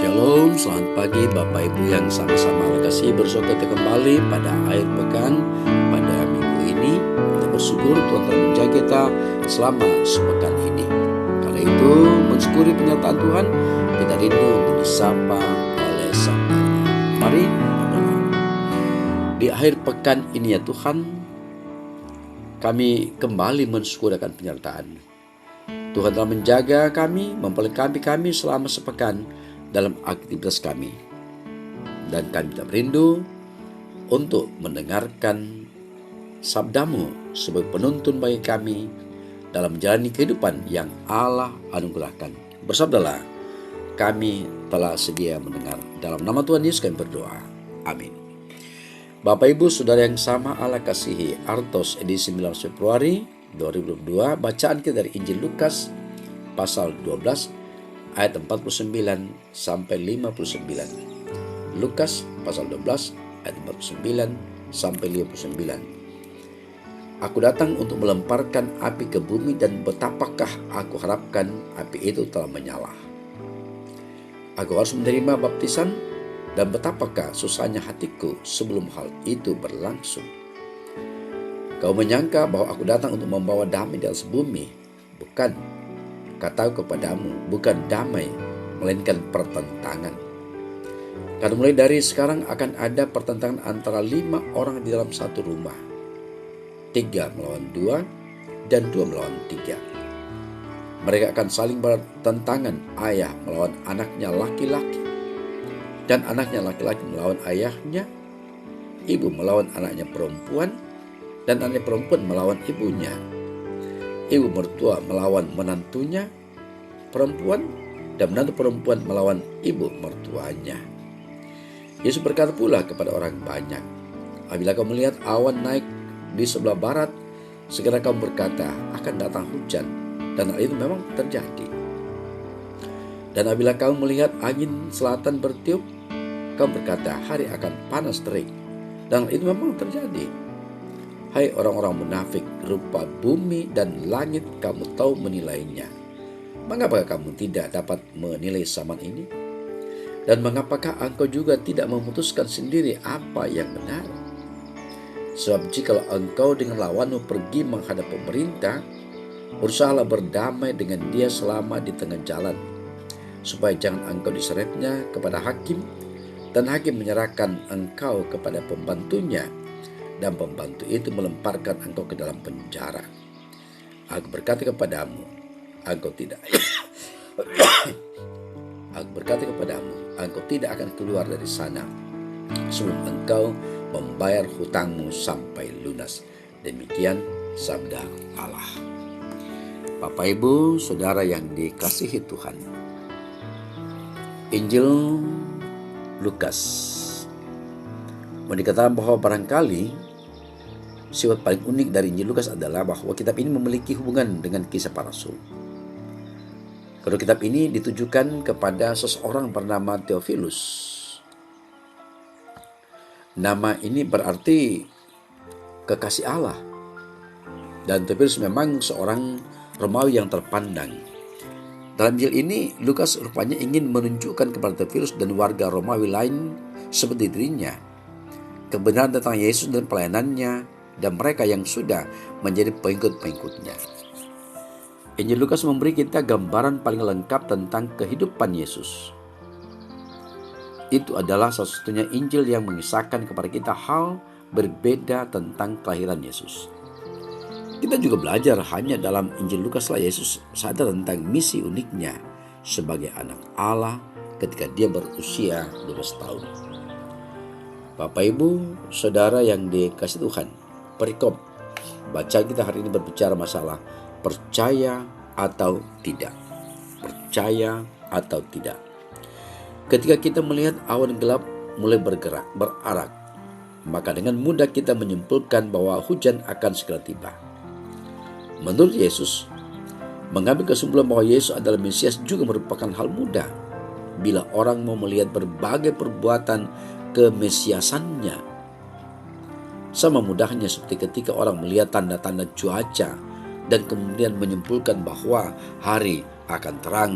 Shalom, selamat pagi Bapak Ibu yang sama-sama kasih bersyukur kembali pada akhir pekan pada minggu ini. Kita bersyukur Tuhan telah menjaga kita selama sepekan ini. Karena itu mensyukuri penyertaan Tuhan, kita rindu untuk disapa oleh sabda-Nya. Mari berdoa. Di akhir pekan ini ya Tuhan, kami kembali mensyukuri akan penyertaan-Mu. Tuhan telah menjaga kami, memperlengkapi kami selama sepekan dalam aktivitas kami. Dan kami tak merindu untuk mendengarkan sabda-Mu sebagai penuntun bagi kami dalam menjalani kehidupan yang Allah anugerahkan. Bersabdalah, kami telah sedia mendengar. Dalam nama Tuhan Yesus kami berdoa. Amin. Bapak Ibu Saudara yang sama Allah kasihi, Artos edisi 19 Februari 2022, bacaan kita dari Injil Lukas pasal 12 ayat 49 sampai 59. Lukas pasal 12 ayat 49 sampai 59. Aku datang untuk melemparkan api ke bumi, dan betapakah aku harapkan api itu telah menyala. Aku harus menerima baptisan, dan betapakah susahnya hatiku sebelum hal itu berlangsung. Kau menyangka bahwa aku datang untuk membawa damai di atas bumi. Bukan, kataku kepadamu, bukan damai, melainkan pertentangan. Karena mulai dari sekarang akan ada pertentangan antara 5 orang di dalam satu rumah. 3 melawan 2, dan 2 melawan 3. Mereka akan saling bertentangan, ayah melawan anaknya laki-laki, dan anaknya laki-laki melawan ayahnya, ibu melawan anaknya perempuan, dan anak perempuan melawan ibunya, ibu mertua melawan menantunya perempuan, dan menantu perempuan melawan ibu mertuanya. Yesus berkata pula kepada orang banyak, apabila kau melihat awan naik di sebelah barat, segera kau berkata, akan datang hujan, dan hal itu memang terjadi. Dan apabila kau melihat angin selatan bertiup, kau berkata, hari akan panas terik, dan hal itu memang terjadi. Hai orang-orang munafik, rupa bumi dan langit kamu tahu menilainya. Mengapa kamu tidak dapat menilai zaman ini? Dan mengapakah engkau juga tidak memutuskan sendiri apa yang benar? Sebab jikalau engkau dengan lawanmu pergi menghadap pemerintah, berusahalah berdamai dengan dia selama di tengah jalan, supaya jangan engkau diseretnya kepada hakim, dan hakim menyerahkan engkau kepada pembantunya, dan pembantu itu melemparkan engkau ke dalam penjara. Aku berkata kepadamu, engkau tidak akan keluar dari sana sebelum engkau membayar hutangmu sampai lunas. Demikian sabda Allah. Bapak Ibu Saudara yang dikasihi Tuhan, Injil Lukas mau dikatakan bahwa barangkali sifat paling unik dari Injil Lukas adalah bahwa kitab ini memiliki hubungan dengan kisah para rasul. Kedua kitab ini ditujukan kepada seseorang bernama Theophilus. Nama ini berarti kekasih Allah. Dan Theophilus memang seorang Romawi yang terpandang. Dalam Injil ini, Lukas rupanya ingin menunjukkan kepada Theophilus dan warga Romawi lain seperti dirinya kebenaran tentang Yesus dan pelayanannya, dan mereka yang sudah menjadi pengikut-pengikutnya. Injil Lukas memberi kita gambaran paling lengkap tentang kehidupan Yesus. Itu adalah satu-satunya Injil yang mengisahkan kepada kita hal berbeda tentang kelahiran Yesus. Kita juga belajar hanya dalam Injil Lukas lah Yesus sadar tentang misi uniknya sebagai anak Allah ketika dia berusia 12 tahun. Bapak Ibu Saudara yang dikasihi Tuhan, perikop bacaan kita hari ini berbicara masalah percaya atau tidak. Percaya atau tidak. Ketika kita melihat awan gelap mulai bergerak, berarak, maka dengan mudah kita menyimpulkan bahwa hujan akan segera tiba. Menurut Yesus, mengambil kesimpulan bahwa Yesus adalah Mesias juga merupakan hal mudah bila orang mau melihat berbagai perbuatan kemesiasannya. Sama mudahnya seperti ketika orang melihat tanda-tanda cuaca dan kemudian menyimpulkan bahwa hari akan terang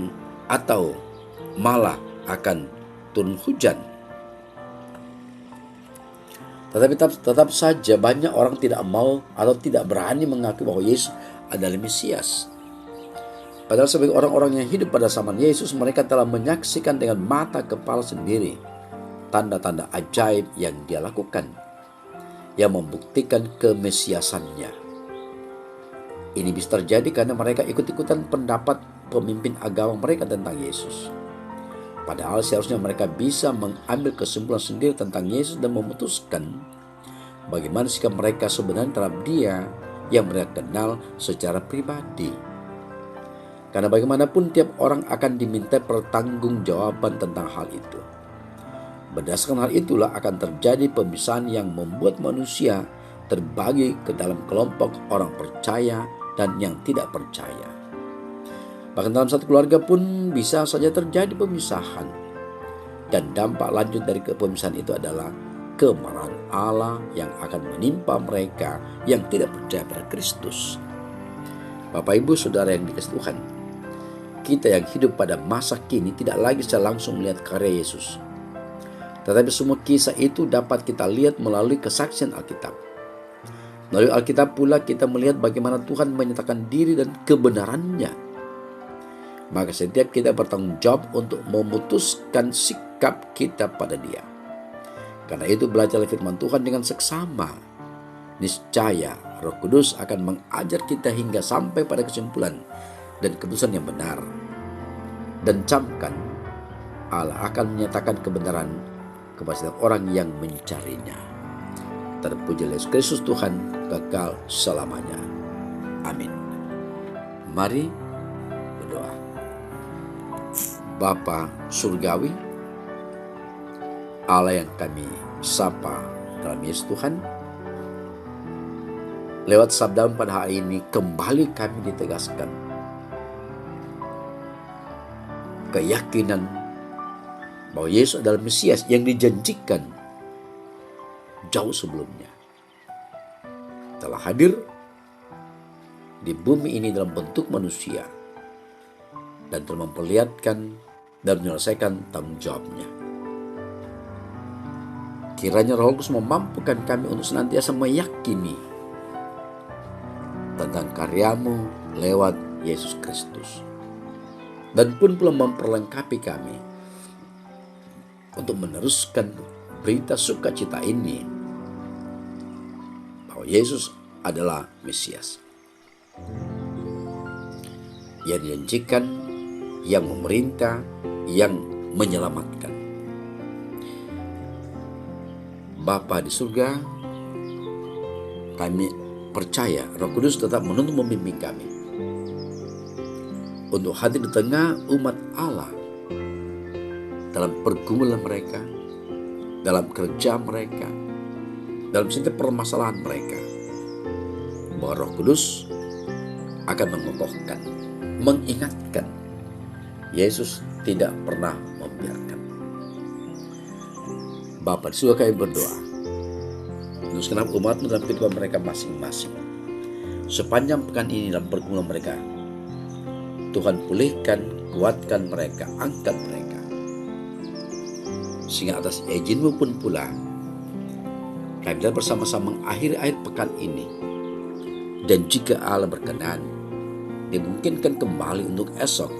atau malah akan turun hujan. Tetapi tetap saja banyak orang tidak mau atau tidak berani mengakui bahwa Yesus adalah Mesias. Padahal sebagai orang-orang yang hidup pada zaman Yesus, mereka telah menyaksikan dengan mata kepala sendiri tanda-tanda ajaib yang dia lakukan, yang membuktikan kemesiasannya. Ini bisa terjadi karena mereka ikut-ikutan pendapat pemimpin agama mereka tentang Yesus. Padahal seharusnya mereka bisa mengambil kesimpulan sendiri tentang Yesus dan memutuskan bagaimana sikap mereka sebenarnya terhadap Dia yang mereka kenal secara pribadi. Karena bagaimanapun tiap orang akan diminta pertanggungjawaban tentang hal itu. Berdasarkan hal itulah akan terjadi pemisahan yang membuat manusia terbagi ke dalam kelompok orang percaya dan yang tidak percaya. Bahkan dalam satu keluarga pun bisa saja terjadi pemisahan. Dan dampak lanjut dari pemisahan itu adalah kemarahan Allah yang akan menimpa mereka yang tidak percaya pada Kristus. Bapak Ibu Saudara yang dikasihi Tuhan, kita yang hidup pada masa kini tidak lagi secara langsung melihat karya Yesus. Tetapi semua kisah itu dapat kita lihat melalui kesaksian Alkitab. Melalui Alkitab pula kita melihat bagaimana Tuhan menyatakan diri dan kebenarannya. Maka setiap kita bertanggung jawab untuk memutuskan sikap kita pada Dia. Karena itu belajarlah firman Tuhan dengan seksama. Niscaya Roh Kudus akan mengajar kita hingga sampai pada kesimpulan dan keputusan yang benar. Dan camkan, Allah akan menyatakan kebenaran kepada setiap orang yang mencarinya. Terpuji Yesus Kristus Tuhan kekal selamanya. Amin. Mari berdoa. Bapa Surgawi, Allah yang kami sapa dalam Yesus Tuhan, lewat sabda pada hari ini kembali kami ditegaskan keyakinan bahwa Yesus adalah Mesias yang dijanjikan jauh sebelumnya, telah hadir di bumi ini dalam bentuk manusia dan telah memperlihatkan dan menyelesaikan tanggung jawabnya. Kiranya Roh Kudus memampukan kami untuk senantiasa meyakini tentang karya-Mu lewat Yesus Kristus, dan pun memperlengkapi kami untuk meneruskan berita sukacita ini bahwa Yesus adalah Mesias yang dijanjikan, yang memerintah, yang menyelamatkan. Bapa di surga, kami percaya Roh Kudus tetap menuntun membimbing kami untuk hadir di tengah umat Allah dalam pergumulan mereka, dalam kerja mereka, dalam setiap permasalahan mereka, bahwa Roh Kudus akan mengokohkan, mengingatkan. Yesus tidak pernah membiarkan. Bapa di surga, kami berdoa untuk segenap umat-Mu dalam kehidupan mereka masing-masing. Sepanjang pekan ini dalam pergumulan mereka, Tuhan pulihkan, kuatkan mereka, angkat mereka. Sehingga atas izin-Mu pun pula kami dapat bersama-sama mengakhiri akhir pekan ini. Dan jika Allah berkenan, dimungkinkan kembali untuk esok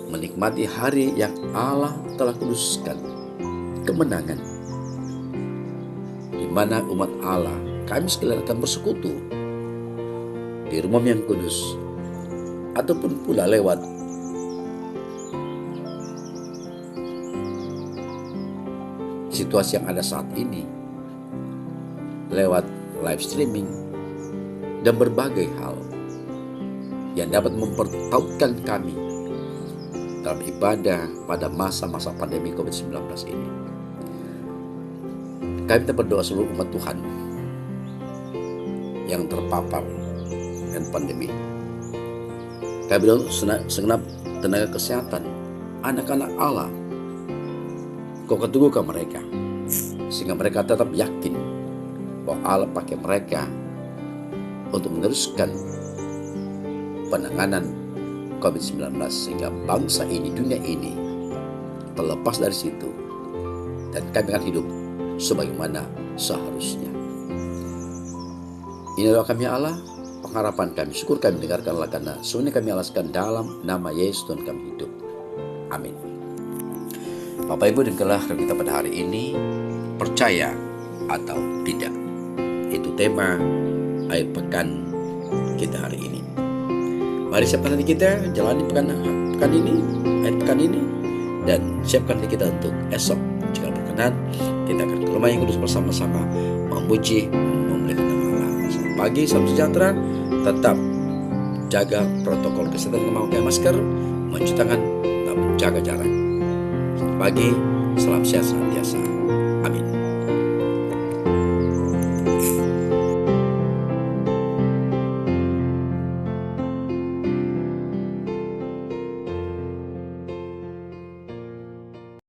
menikmati hari yang Allah telah kuduskan, kemenangan, di mana umat Allah kami sekalian akan bersekutu di rumah yang kudus, ataupun pula lewat situasi yang ada saat ini, lewat live streaming dan berbagai hal yang dapat mempertautkan kami dalam ibadah pada masa-masa pandemi COVID-19 ini. Kami kita berdoa seluruh umat Tuhan yang terpapar dengan pandemi. Kami berdoa segenap tenaga kesehatan, anak-anak Allah, Kau keteguhkan mereka, sehingga mereka tetap yakin bahwa Allah pakai mereka untuk meneruskan penanganan COVID-19, sehingga bangsa ini, dunia ini terlepas dari situ, dan kami akan hidup sebagaimana seharusnya. Ini doa kami Allah, pengharapan kami, syukur kami dengarkanlah, karena semuanya kami alaskan dalam nama Yesus Tuhan kami hidup. Amin. Bapak Ibu, demikianlah kita pada hari ini, percaya atau tidak. Itu tema akhir pekan kita hari ini. Mari siapkan hati kita, jalani pekan ini, akhir pekan ini, dan siapkan hati kita untuk esok. Jika berkenan, kita akan ke rumah yang kudus bersama-sama memuji, memuliakan nama Allah. Selamat pagi, salam sejahtera. Tetap jaga protokol kesehatan, memakai masker, mencuci tangan, dan menjaga jarak. Selamat pagi, salam sehat senantiasa.